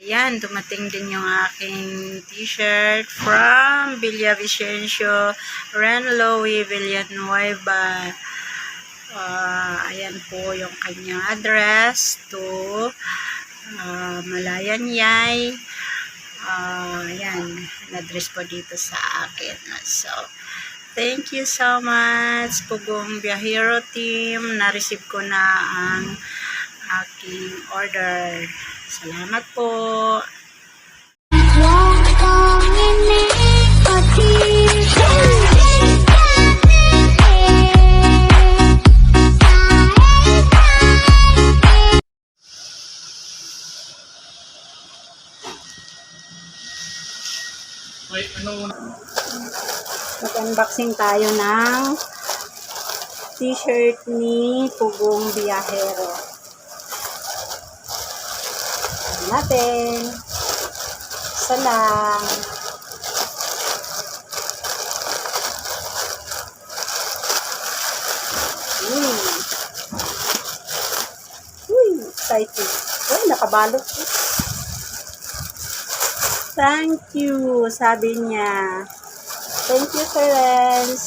Yan, dumating din yung aking t-shirt from Villavicencio, Renloe, Villanueva. Ayan po yung kanyang address to Malayanyay. Ayan, address po dito sa akin. So, thank you so much, Pugong Biyahero Team. Na-receive ko na ang aking order. Salamat po. Mag-unboxing tayo ng t-shirt ni Pugong Biyahero. Natin. Isa lang. Excited. Uy, nakabalot. Thank you, sabi niya. Thank you, friends.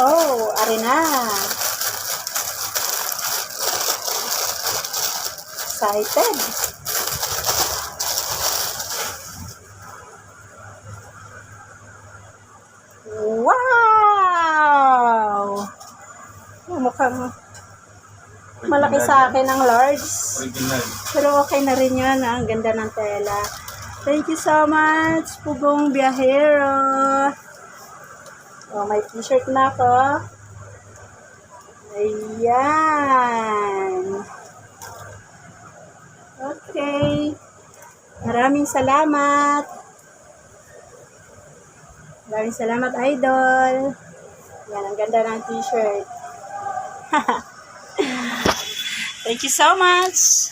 Oh, arena. Excited. Wow! Mukhang malaki sa akin ang large. Pero okay na rin yun. Ang ganda ng tela. Thank you so much, Pugong Biyahero. Oh, may t-shirt na ako. Ayan. Okay. Maraming salamat. Maraming salamat, idol. Yan, ang ganda ng t-shirt. Thank you so much.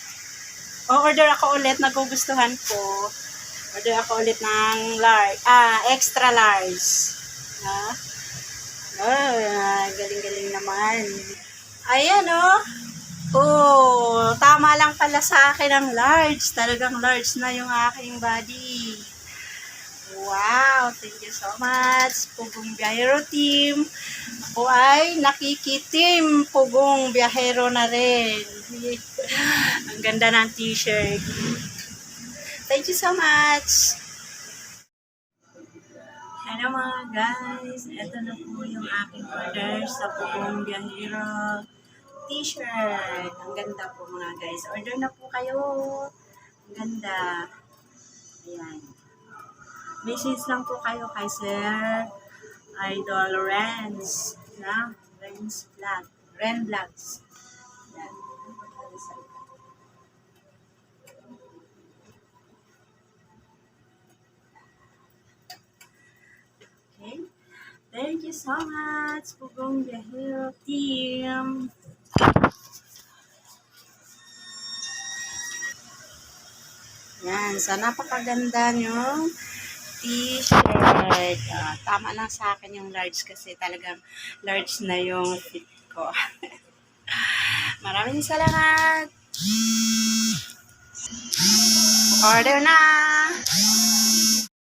O-order ako ulit, nagugustuhan ko. Order ako ulit ng large, extra large. Galing-galing naman. Ayan, oh. Oh, tama lang pala sa akin ang large. Talagang large na yung aking body. Wow, thank you so much, Pugong Biyahero Team. Ako ay nakikitim, Pugong Biyahero na rin. Ang ganda ng t-shirt. Thank you so much. Hello mga guys, ito na po yung aking order sa Pugong Biyahero t-shirt. Ang ganda po mga guys. Order na po kayo. Ang ganda. Ayan. Message lang po kayo kay Sir Idol Renz na Ren Vlogs. Yan. Okay. Thank you so much, Pugong Biyahero Team. Yan. Sa napakaganda nyo t-shirt. Tama lang sa akin yung large kasi talagang large na yung fit ko. Maraming salamat. Order na!